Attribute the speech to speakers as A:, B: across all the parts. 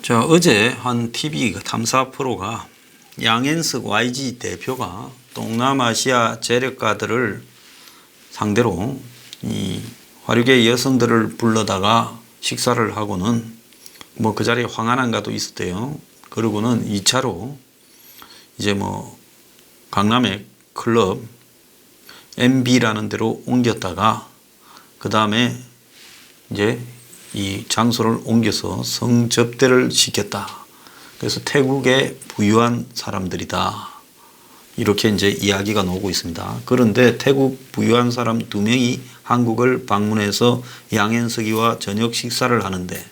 A: 자, 어제 한 TV 탐사 프로가 양현석 YG 대표가 동남아시아 재력가들을 상대로 이 화류계 여성들을 불러다가 식사를 하고는 뭐 그 자리에 황한한가도 있었대요. 그러고는 2차로 이제 뭐 강남의 클럽 MB라는 데로 옮겼다가 그 다음에 이제 이 장소를 옮겨서 성접대를 시켰다. 그래서 태국에 부유한 사람들이다. 이렇게 이제 이야기가 나오고 있습니다. 그런데 태국 부유한 사람 2명이 한국을 방문해서 양현석이와 저녁 식사를 하는데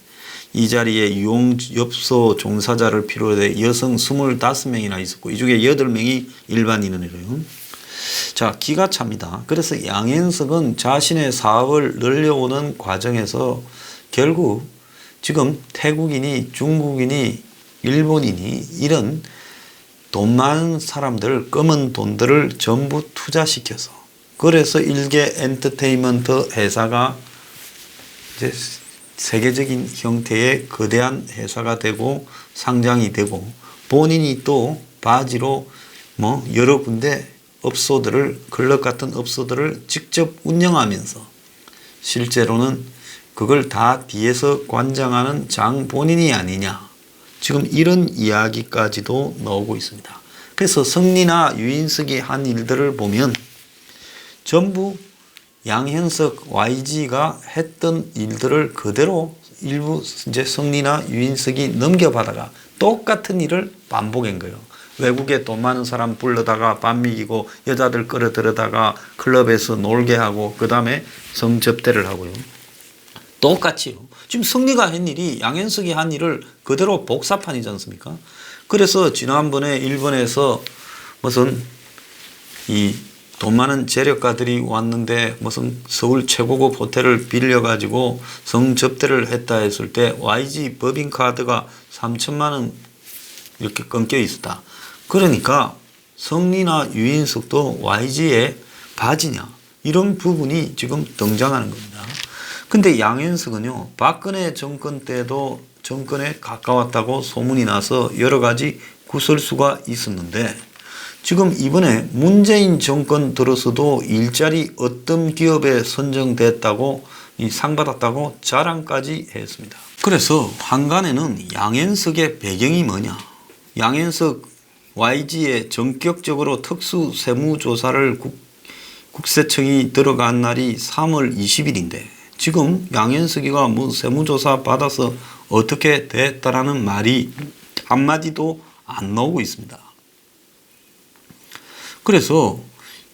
A: 이 자리에 유흥업소 종사자를 필요로 해 여성 25명이나 있었고 이 중에 8명이 일반인이래요. 자, 기가 찹니다. 그래서 양현석은 자신의 사업을 늘려오는 과정에서 결국 지금 태국인이 중국인이 일본인이 이런 돈 많은 사람들 검은 돈들을 전부 투자시켜서 그래서 일개 엔터테인먼트 회사가 이제 세계적인 형태의 거대한 회사가 되고 상장이 되고 본인이 또 바지로 뭐 여러 군데 업소들을 클럽 같은 업소들을 직접 운영하면서 실제로는 그걸 다 뒤에서 관장하는 장 본인이 아니냐. 지금 이런 이야기까지도 나오고 있습니다. 그래서 성리나 유인석이 한 일들을 보면 전부 양현석 YG가 했던 일들을 그대로 일부 이제 성리나 유인석이 넘겨받아가 똑같은 일을 반복한 거예요. 외국에 돈 많은 사람 불러다가 밥 먹이고 여자들 끌어들여다가 클럽에서 놀게 하고 그 다음에 성접대를 하고요. 똑같이요. 지금 성리가 한 일이 양현석이 한 일을 그대로 복사판이지 않습니까? 그래서 지난번에 일본에서 무슨 이 돈 많은 재력가들이 왔는데 무슨 서울 최고급 호텔을 빌려가지고 성접대를 했다 했을 때 YG 법인카드가 3천만 원 이렇게 끊겨 있었다. 그러니까 성리나 유인석도 YG의 바지냐 이런 부분이 지금 등장하는 겁니다. 근데 양현석은요, 박근혜 정권 때도 정권에 가까웠다고 소문이 나서 여러 가지 구설수가 있었는데 지금 이번에 문재인 정권 들어서도 일자리 어떤 기업에 선정됐다고 상 받았다고 자랑까지 했습니다. 그래서 한간에는 양현석의 배경이 뭐냐? 양현석 YG에 전격적으로 특수세무조사를 국세청이 들어간 날이 3월 20일인데 지금 양현석이가 뭐 세무조사 받아서 어떻게 됐다라는 말이 한마디도 안 나오고 있습니다. 그래서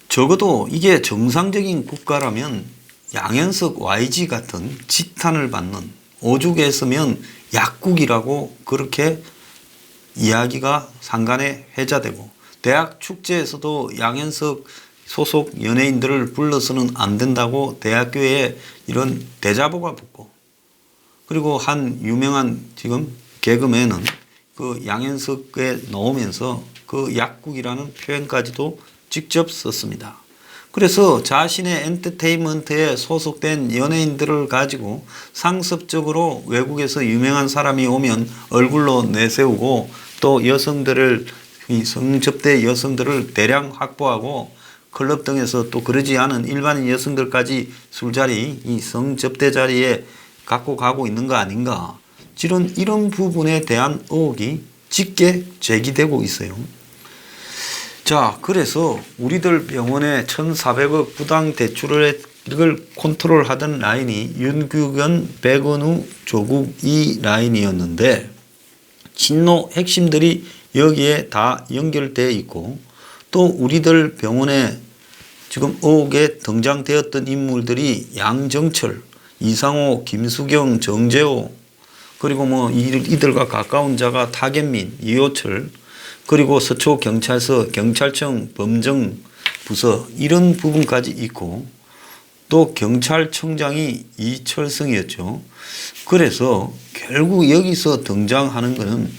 A: 적어도 이게 정상적인 국가라면 양현석 YG 같은 지탄을 받는 오죽했으면 약국이라고 그렇게 이야기가 상간에 회자되고 대학 축제에서도 양현석 소속 연예인들을 불러서는 안 된다고 대학교에 이런 대자보가 붙고 그리고 한 유명한 지금 개그맨은 그 양현석에 나오면서 그 약국이라는 표현까지도 직접 썼습니다. 그래서 자신의 엔터테인먼트에 소속된 연예인들을 가지고 상습적으로 외국에서 유명한 사람이 오면 얼굴로 내세우고 또 여성들을 이 성접대 여성들을 대량 확보하고 클럽 등에서 또 그러지 않은 일반인 여성들까지 술자리, 이 성접대 자리에 갖고 가고 있는 거 아닌가. 이런 부분에 대한 의혹이 짙게 제기되고 있어요. 자, 그래서 우리들 병원에 1,400억 부당 대출을 이걸 컨트롤하던 라인이 윤규견, 백은우, 조국 이 라인이었는데 친노 핵심들이 여기에 다 연결되어 있고 또 우리들 병원에 지금 의혹에 등장되었던 인물들이 양정철, 이상호, 김수경, 정재호 그리고 뭐 이들과 가까운 자가 타겟민, 이호철 그리고 서초경찰서, 경찰청, 범정부서 이런 부분까지 있고 또 경찰청장이 이철성이었죠. 그래서 결국 여기서 등장하는 것은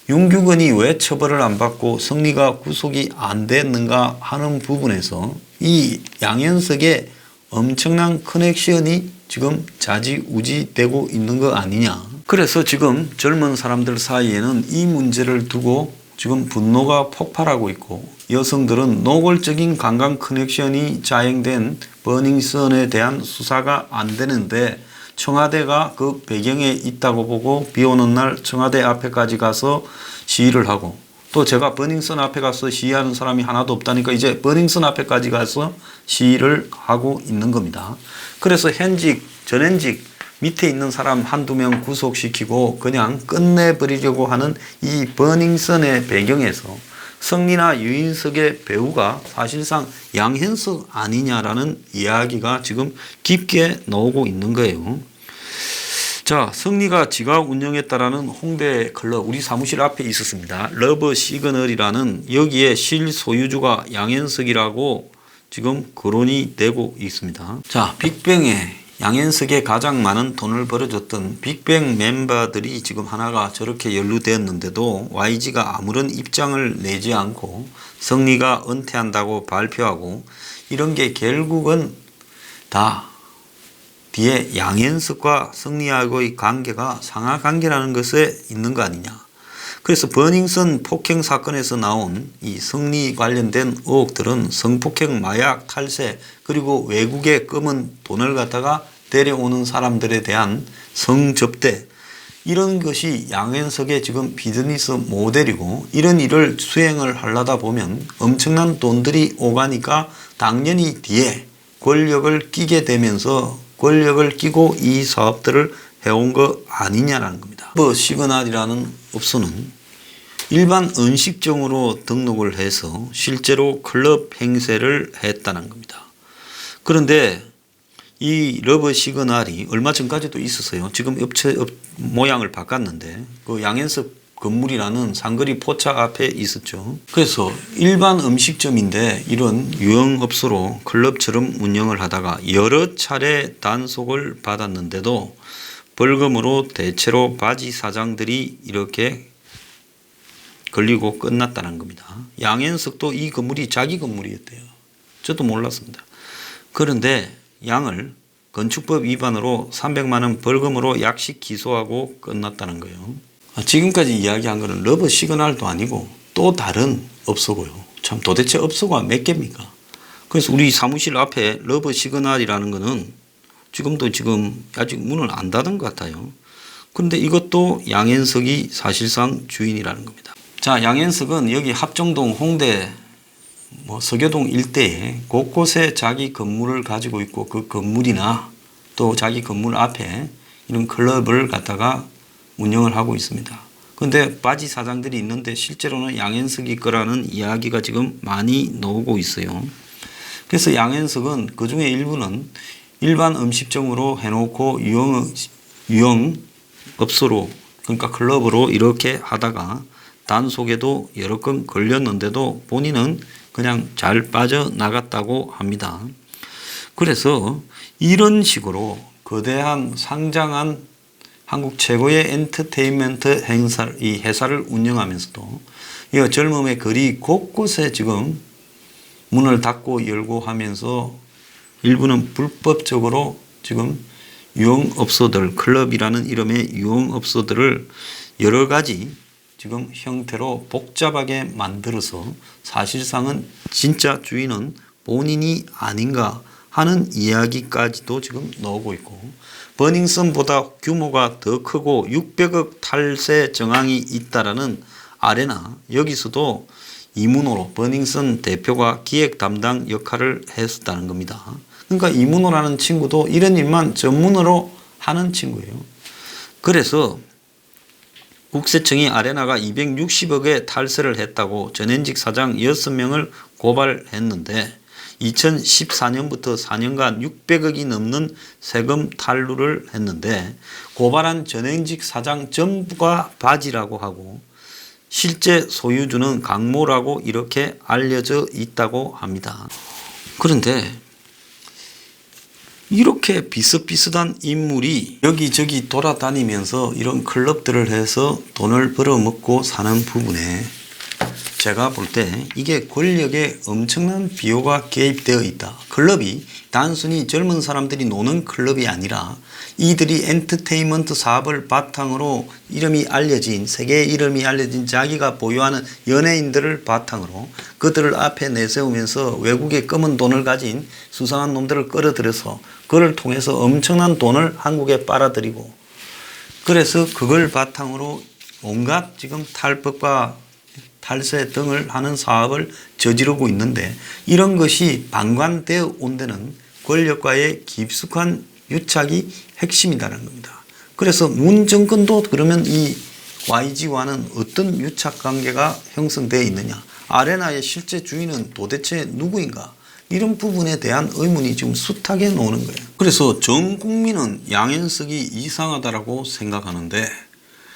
A: 윤규건이 왜 처벌을 안 받고 성리가 구속이 안 됐는가 하는 부분에서 이 양현석의 엄청난 커넥션이 지금 좌지우지되고 있는 거 아니냐. 그래서 지금 젊은 사람들 사이에는 이 문제를 두고 지금 분노가 폭발하고 있고, 여성들은 노골적인 관광 커넥션이 자행된 버닝썬에 대한 수사가 안 되는데 청와대가 그 배경에 있다고 보고 비 오는 날 청와대 앞에까지 가서 시위를 하고, 또 제가 버닝썬 앞에 가서 시위하는 사람이 하나도 없다니까 이제 버닝썬 앞에까지 가서 시위를 하고 있는 겁니다. 그래서 현직, 전현직 밑에 있는 사람 한두 명 구속시키고 그냥 끝내버리려고 하는 이 버닝썬의 배경에서 성리나 유인석의 배우가 사실상 양현석 아니냐라는 이야기가 지금 깊게 나오고 있는 거예요. 자, 성리가 지가 운영했다라는 홍대 클럽, 우리 사무실 앞에 있었습니다. 러브 시그널이라는, 여기에 실소유주가 양현석이라고 지금 거론이 되고 있습니다. 자, 빅뱅에 양현석에 가장 많은 돈을 벌어줬던 빅뱅 멤버들이 지금 하나가 저렇게 연루되었는데도 YG가 아무런 입장을 내지 않고 성리가 은퇴한다고 발표하고, 이런 게 결국은 다 뒤에 양현석과 성리하고의 관계가 상하관계라는 것에 있는 거 아니냐. 그래서 버닝썬 폭행 사건에서 나온 이 성리 관련된 의혹들은 성폭행, 마약, 탈세, 그리고 외국의 검은 돈을 갖다가 데려오는 사람들에 대한 성접대, 이런 것이 양현석의 지금 비즈니스 모델이고, 이런 일을 수행을 하려다 보면 엄청난 돈들이 오가니까 당연히 뒤에 권력을 끼게 되면서 권력을 끼고 이 사업들을 해온 거 아니냐라는 겁니다. 시그널이라는 업소는 일반 음식점으로 등록을 해서 실제로 클럽 행세를 했다는 겁니다. 그런데 이 러브 시그널이 얼마 전까지도 있었어요. 지금 업체 모양을 바꿨는데 그 양현석 건물이라는 상거리 포차 앞에 있었죠. 그래서 일반 음식점인데 이런 유흥업소로 클럽처럼 운영을 하다가 여러 차례 단속을 받았는데도 벌금으로 대체로 바지 사장들이 이렇게 걸리고 끝났다는 겁니다. 양현석도 이 건물이 자기 건물이었대요. 저도 몰랐습니다. 그런데 양을 건축법 위반으로 300만 원 벌금으로 약식 기소하고 끝났다는 거예요. 지금까지 이야기한 거는 러브 시그널도 아니고 또 다른 업소고요. 참 도대체 업소가 몇 개입니까? 그래서 우리 사무실 앞에 러브 시그널이라는 거는 지금도 아직 문을 안 닫은 것 같아요. 그런데 이것도 양현석이 사실상 주인이라는 겁니다. 자, 양현석은 여기 합정동, 홍대, 서교동 일대에 곳곳에 자기 건물을 가지고 있고, 그 건물이나 또 자기 건물 앞에 이런 클럽을 갖다가 운영을 하고 있습니다. 그런데 바지 사장들이 있는데 실제로는 양현석이 거라는 이야기가 지금 많이 나오고 있어요. 그래서 양현석은 그 중에 일부는 일반 음식점으로 해놓고 유흥업소로, 그러니까 클럽으로 이렇게 하다가 단속에도 여러 건 걸렸는데도 본인은 그냥 잘 빠져나갔다고 합니다. 그래서 이런 식으로 거대한 상장한 한국 최고의 엔터테인먼트 이 회사를 운영하면서도 이 젊음의 거리 곳곳에 지금 문을 닫고 열고 하면서 일부는 불법적으로 지금 유흥업소들, 클럽이라는 이름의 유흥업소들을 여러 가지 지금 형태로 복잡하게 만들어서 사실상은 진짜 주인은 본인이 아닌가 하는 이야기까지도 지금 나오고 있고, 버닝썬보다 규모가 더 크고 600억 탈세 정황이 있다라는 아레나, 여기서도 이문호로 버닝썬 대표가 기획 담당 역할을 했었다는 겁니다. 그러니까 이문호라는 친구도 이런 일만 전문으로 하는 친구예요. 그래서 국세청이 아레나가 260억의 탈세를 했다고 전현직 사장 6명을 고발했는데 2014년부터 4년간 600억이 넘는 세금 탈루를 했는데, 고발한 전현직 사장 전부가 바지라고 하고 실제 소유주는 강모라고 이렇게 알려져 있다고 합니다. 그런데 이렇게 비슷비슷한 인물이 여기저기 돌아다니면서 이런 클럽들을 해서 돈을 벌어먹고 사는 부분에 제가 볼 때 이게 권력에 엄청난 비호가 개입되어 있다. 클럽이 단순히 젊은 사람들이 노는 클럽이 아니라 이들이 엔터테인먼트 사업을 바탕으로 이름이 알려진, 세계의 이름이 알려진 자기가 보유하는 연예인들을 바탕으로 그들을 앞에 내세우면서 외국의 검은 돈을 가진 수상한 놈들을 끌어들여서 그를 통해서 엄청난 돈을 한국에 빨아들이고, 그래서 그걸 바탕으로 온갖 지금 탈법과 탈세 등을 하는 사업을 저지르고 있는데, 이런 것이 방관되어 온 데는 권력과의 깊숙한 유착이 핵심이라는 겁니다. 그래서 문 정권도 그러면 이 YG와는 어떤 유착 관계가 형성되어 있느냐, 아레나의 실제 주인은 도대체 누구인가, 이런 부분에 대한 의문이 지금 숱하게 나오는 거예요. 그래서 전 국민은 양현석이 이상하다라고 생각하는데,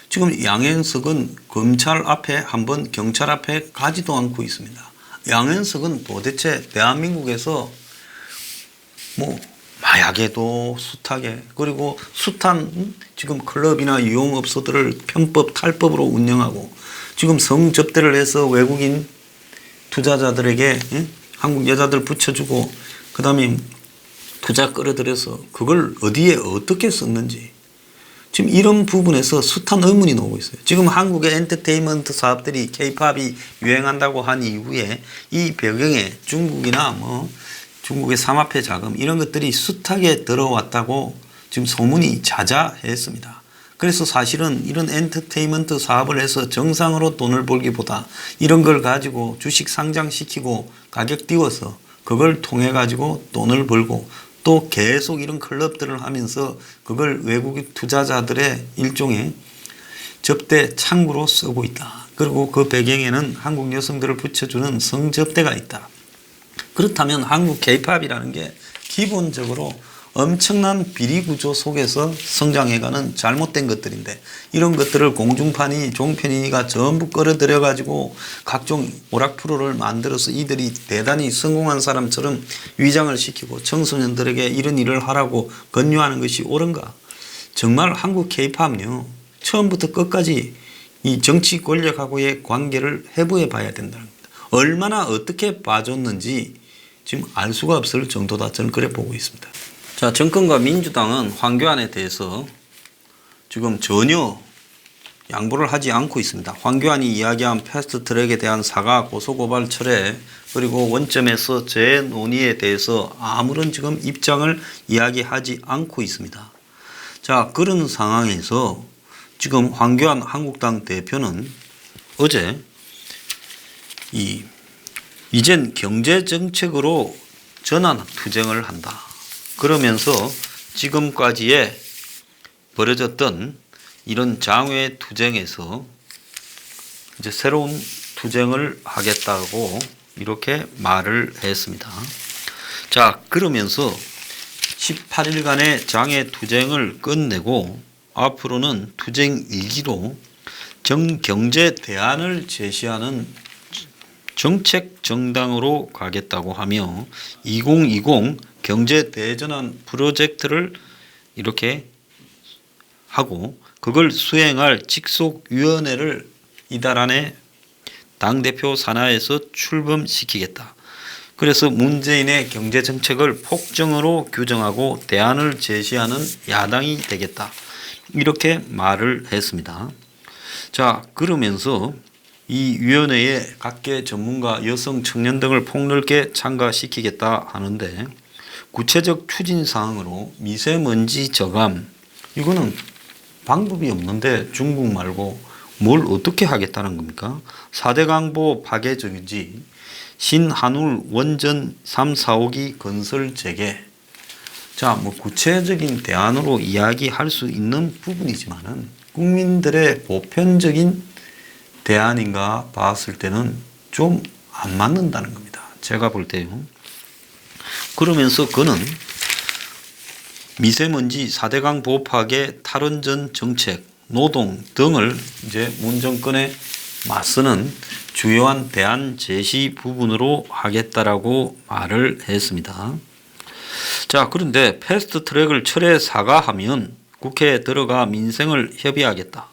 A: 지금 양현석은 검찰 앞에 한번 경찰 앞에 가지도 않고 있습니다. 양현석은 도대체 대한민국에서 뭐 마약에도 숱하게, 그리고 숱한 지금 클럽이나 유흥업소들을 편법 탈법으로 운영하고, 지금 성접대를 해서 외국인 투자자들에게 한국 여자들 붙여주고, 그 다음에 투자 끌어들여서 그걸 어디에 어떻게 썼는지, 지금 이런 부분에서 숱한 의문이 나오고 있어요. 지금 한국의 엔터테인먼트 사업들이 K-팝이 유행한다고 한 이후에 이 배경에 중국이나 뭐 중국의 삼합회 자금 이런 것들이 숱하게 들어왔다고 지금 소문이 자자했습니다. 그래서 사실은 이런 엔터테인먼트 사업을 해서 정상으로 돈을 벌기보다 이런 걸 가지고 주식 상장시키고 가격 띄워서 그걸 통해 가지고 돈을 벌고, 또 계속 이런 클럽들을 하면서 그걸 외국 투자자들의 일종의 접대 창구로 쓰고 있다. 그리고 그 배경에는 한국 여성들을 붙여주는 성접대가 있다. 그렇다면 한국 K-팝이라는 게 기본적으로 엄청난 비리구조 속에서 성장해가는 잘못된 것들인데, 이런 것들을 공중파니 종편이가 전부 끌어들여 가지고 각종 오락 프로를 만들어서 이들이 대단히 성공한 사람처럼 위장을 시키고 청소년들에게 이런 일을 하라고 권유하는 것이 옳은가? 정말 한국 K-팝은요, 처음부터 끝까지 이 정치 권력하고의 관계를 해부해 봐야 된다는 겁니다. 얼마나 어떻게 봐줬는지 지금 알 수가 없을 정도다, 저는 그래 보고 있습니다. 자, 정권과 민주당은 황교안에 대해서 지금 전혀 양보를 하지 않고 있습니다. 황교안이 이야기한 패스트트랙에 대한 사과, 고소고발 철회, 그리고 원점에서 재논의에 대해서 아무런 지금 입장을 이야기하지 않고 있습니다. 자, 그런 상황에서 지금 황교안 한국당 대표는 어제 이젠 경제정책으로 전환 투쟁을 한다. 그러면서 지금까지의 벌어졌던 이런 장외 투쟁에서 이제 새로운 투쟁을 하겠다고 이렇게 말을 했습니다. 자, 그러면서 18일간의 장외 투쟁을 끝내고 앞으로는 투쟁 일기로 정경제 대안을 제시하는 정책 정당으로 가겠다고 하며 2020 경제 대전환 프로젝트를 이렇게 하고, 그걸 수행할 직속위원회를 이달 안에 당대표 산하에서 출범시키겠다. 그래서 문재인의 경제정책을 폭정으로 규정하고 대안을 제시하는 야당이 되겠다. 이렇게 말을 했습니다. 자, 그러면서 이 위원회에 각계 전문가, 여성, 청년 등을 폭넓게 참가시키겠다 하는데, 구체적 추진 사항으로 미세먼지 저감, 이거는 방법이 없는데 중국 말고 뭘 어떻게 하겠다는 겁니까? 4대 강보 파괴 정지, 신한울 원전 3, 4호기 건설 재개. 자, 뭐 구체적인 대안으로 이야기할 수 있는 부분이지만은 국민들의 보편적인 대안인가 봤을 때는 좀 안 맞는다는 겁니다. 제가 볼 때요. 그러면서 그는 미세먼지 4대강 보호 파괴, 탈원전 정책, 노동 등을 이제 문 정권에 맞서는 주요한 대안 제시 부분으로 하겠다라고 말을 했습니다. 자, 그런데 패스트 트랙을 철회 사과하면 국회에 들어가 민생을 협의하겠다.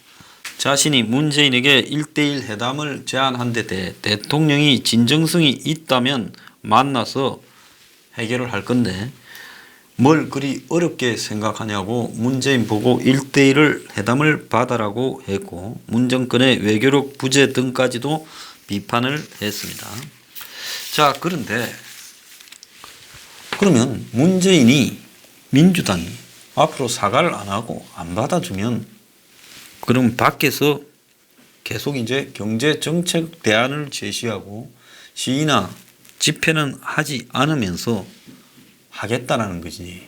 A: 자신이 문재인에게 1대1 회담을 제안한 데 대해 대통령이 진정성이 있다면 만나서 해결을 할 건데 뭘 그리 어렵게 생각하냐고 문재인 보고 1대1을 회담을 받아라고 했고 문 정권의 외교력 부재 등까지도 비판을 했습니다. 자, 그런데 그러면 문재인이 민주당이 앞으로 사과를 안 하고 안 받아주면 그럼 밖에서 계속 이제 경제정책 대안을 제시하고 시위나 집회는 하지 않으면서 하겠다라는 거지.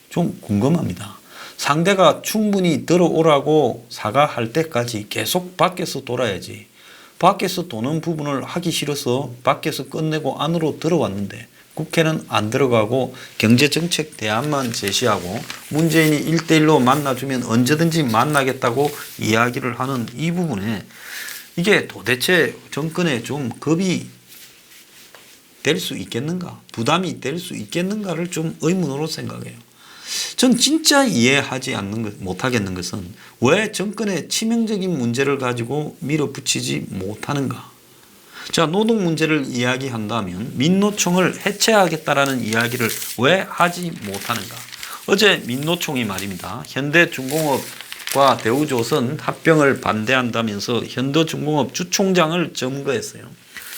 A: 좀 궁금합니다. 상대가 충분히 들어오라고 사과할 때까지 계속 밖에서 돌아야지. 밖에서 도는 부분을 하기 싫어서 밖에서 끝내고 안으로 들어왔는데 국회는 안 들어가고 경제정책 대안만 제시하고 문재인이 1대1로 만나주면 언제든지 만나겠다고 이야기를 하는 이 부분에 이게 도대체 정권에 좀 겁이 될 수 있겠는가, 부담이 될 수 있겠는가를 좀 의문으로 생각해요. 전 진짜 이해하지 못하겠는 것은 왜 정권의 치명적인 문제를 가지고 밀어붙이지 못하는가. 자, 노동 문제를 이야기한다면 민노총을 해체하겠다라는 이야기를 왜 하지 못하는가. 어제 민노총이 말입니다. 현대중공업과 대우조선 합병을 반대한다면서 현대중공업 주총장을 점거했어요.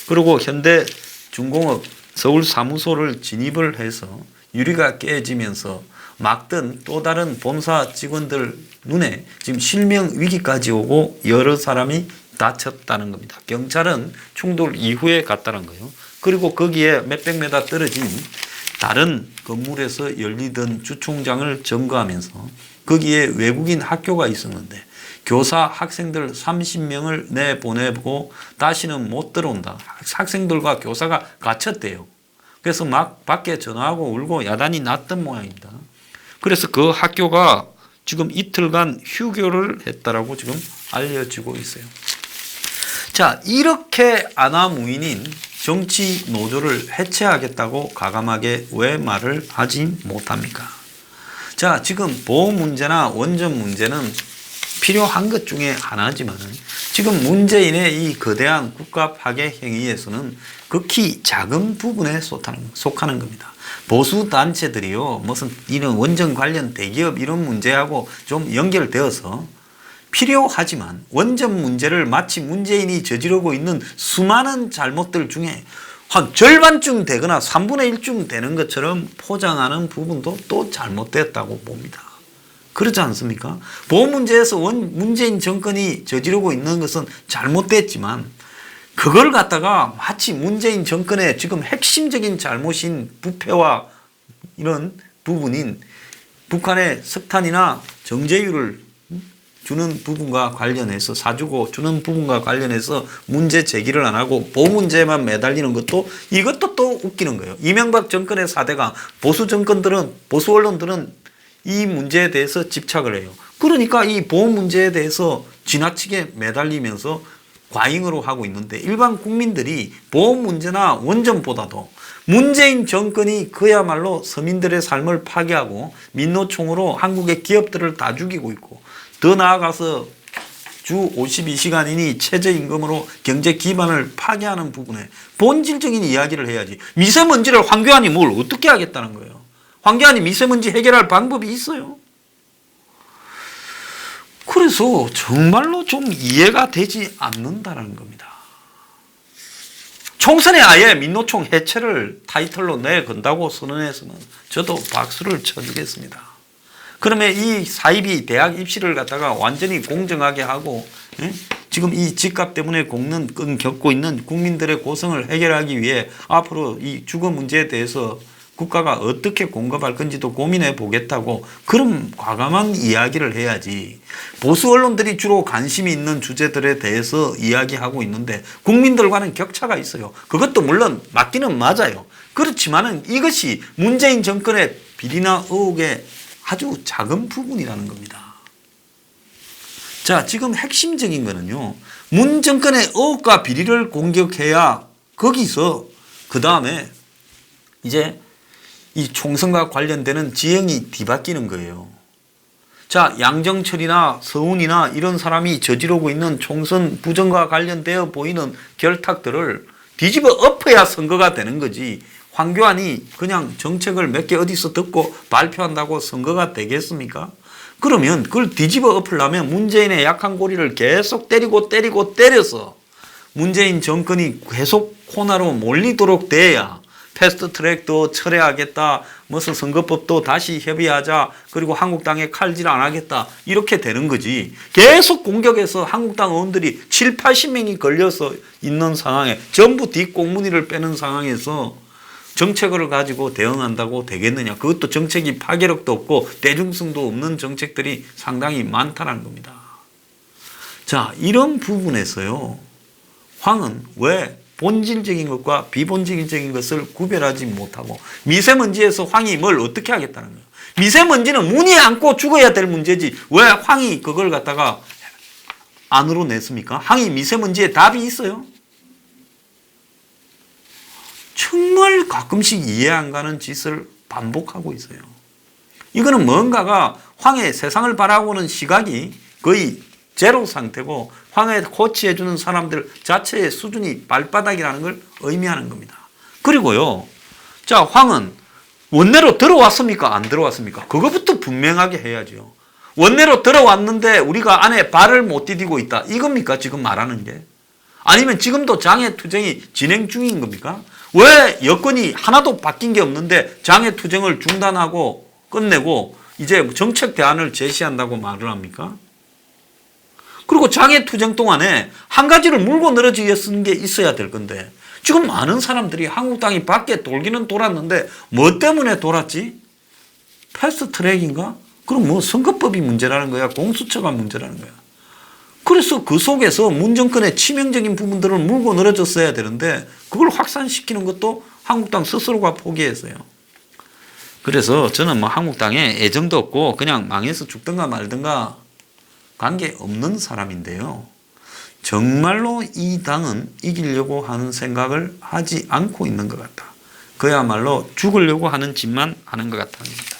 A: 그리고 현대중공업 서울사무소를 진입을 해서 유리가 깨지면서 막던 또 다른 본사 직원들 눈에 지금 실명 위기까지 오고 여러 사람이 다쳤다는 겁니다. 경찰은 충돌 이후에 갔다는 거예요. 그리고 거기에 몇백 미터 떨어진 다른 건물에서 열리던 주총장을 점거하면서 거기에 외국인 학교가 있었는데 교사 학생들 30명을 내보내고 다시는 못 들어온다. 학생들과 교사가 갇혔대요. 그래서 막 밖에 전화하고 울고 야단이 났던 모양입니다. 그래서 그 학교가 지금 이틀간 휴교를 했다라고 지금 알려지고 있어요. 자, 이렇게 아나무인인 정치 노조를 해체하겠다고 과감하게 왜 말을 하지 못합니까? 자, 지금 보험 문제나 원전 문제는 필요한 것 중에 하나지만 지금 문재인의 이 거대한 국가 파괴 행위에서는 극히 작은 부분에 속하는 겁니다. 보수 단체들이요, 무슨 이런 원전 관련 대기업 이런 문제하고 좀 연결되어서 필요하지만 원전 문제를 마치 문재인이 저지르고 있는 수많은 잘못들 중에 한 절반쯤 되거나 3분의 1쯤 되는 것처럼 포장하는 부분도 또 잘못됐다고 봅니다. 그렇지 않습니까? 보험 문제에서 문재인 정권이 저지르고 있는 것은 잘못됐지만 그걸 갖다가 마치 문재인 정권의 지금 핵심적인 잘못인 부패와 이런 부분인 북한의 석탄이나 정제유를 주는 부분과 관련해서 사주고 주는 부분과 관련해서 문제 제기를 안 하고 보험 문제만 매달리는 것도 이것도 또 웃기는 거예요. 이명박 정권의 4대강 보수 정권들은 보수 언론들은 이 문제에 대해서 집착을 해요. 그러니까 이 보험 문제에 대해서 지나치게 매달리면서 과잉으로 하고 있는데 일반 국민들이 보험 문제나 원전보다도 문재인 정권이 그야말로 서민들의 삶을 파괴하고 민노총으로 한국의 기업들을 다 죽이고 있고 더 나아가서 주 52시간이니 최저임금으로 경제 기반을 파괴하는 부분에 본질적인 이야기를 해야지. 미세먼지를 황교안이 뭘 어떻게 하겠다는 거예요. 황교안이 미세먼지 해결할 방법이 있어요. 그래서 정말로 좀 이해가 되지 않는다는 겁니다. 총선에 아예 민노총 해체를 타이틀로 내건다고 선언해서는 저도 박수를 쳐주겠습니다. 그러면 이 사입이 대학 입시를 갖다가 완전히 공정하게 하고 지금 이 집값 때문에 겪고 있는 국민들의 고성을 해결하기 위해 앞으로 이 주거 문제에 대해서 국가가 어떻게 공급할 건지도 고민해 보겠다고 그런 과감한 이야기를 해야지. 보수 언론들이 주로 관심이 있는 주제들에 대해서 이야기하고 있는데 국민들과는 격차가 있어요. 그것도 물론 맞기는 맞아요. 그렇지만은 이것이 문재인 정권의 비리나 의혹의 아주 작은 부분이라는 겁니다. 자, 지금 핵심적인 거는요. 문 정권의 의혹과 비리를 공격해야 거기서 그 다음에 이제 이 총선과 관련되는 지형이 뒤바뀌는 거예요. 자, 양정철이나 서훈이나 이런 사람이 저지르고 있는 총선 부정과 관련되어 보이는 결탁들을 뒤집어 엎어야 선거가 되는 거지. 황교안이 그냥 정책을 몇 개 어디서 듣고 발표한다고 선거가 되겠습니까? 그러면 그걸 뒤집어 엎으려면 문재인의 약한 고리를 계속 때려서 문재인 정권이 계속 코너로 몰리도록 돼야 패스트트랙도 철회하겠다. 무슨 선거법도 다시 협의하자. 그리고 한국당에 칼질 안 하겠다. 이렇게 되는 거지. 계속 공격해서 한국당 의원들이 7, 80명이 걸려서 있는 상황에 전부 뒷꽁무니를 빼는 상황에서 정책을 가지고 대응한다고 되겠느냐. 그것도 정책이 파괴력도 없고 대중성도 없는 정책들이 상당히 많다는 겁니다. 자, 이런 부분에서요. 황은 왜 본질적인 것과 비본질적인 것을 구별하지 못하고 미세먼지에서 황이 뭘 어떻게 하겠다는 거예요. 미세먼지는 문이 안고 죽어야 될 문제지 왜 황이 그걸 갖다가 안으로 냈습니까? 황이 미세먼지에 답이 있어요? 정말 가끔씩 이해 안 가는 짓을 반복하고 있어요. 이거는 뭔가가 황의 세상을 바라보는 시각이 거의 제로 상태고 황해 코치해주는 사람들 자체의 수준이 발바닥이라는 걸 의미하는 겁니다. 그리고요. 자, 황은 원내로 들어왔습니까? 안 들어왔습니까? 그거부터 분명하게 해야죠. 원내로 들어왔는데 우리가 안에 발을 못 디디고 있다. 이겁니까? 지금 말하는 게. 아니면 지금도 장애투쟁이 진행 중인 겁니까? 왜 여건이 하나도 바뀐 게 없는데 장애투쟁을 중단하고 끝내고 이제 정책 대안을 제시한다고 말을 합니까? 그리고 장애투쟁 동안에 한 가지를 물고 늘어지게 쓰는 게 있어야 될 건데 지금 많은 사람들이 한국당이 밖에 돌기는 돌았는데 뭐 때문에 돌았지? 패스트트랙인가? 그럼 뭐 선거법이 문제라는 거야? 공수처가 문제라는 거야? 그래서 그 속에서 문정권의 치명적인 부분들을 물고 늘어졌어야 되는데 그걸 확산시키는 것도 한국당 스스로가 포기했어요. 그래서 저는 뭐 한국당에 애정도 없고 그냥 망해서 죽든가 말든가 관계없는 사람인데요. 정말로 이 당은 이기려고 하는 생각을 하지 않고 있는 것 같다. 그야말로 죽으려고 하는 짓만 하는 것 같다는 겁니다.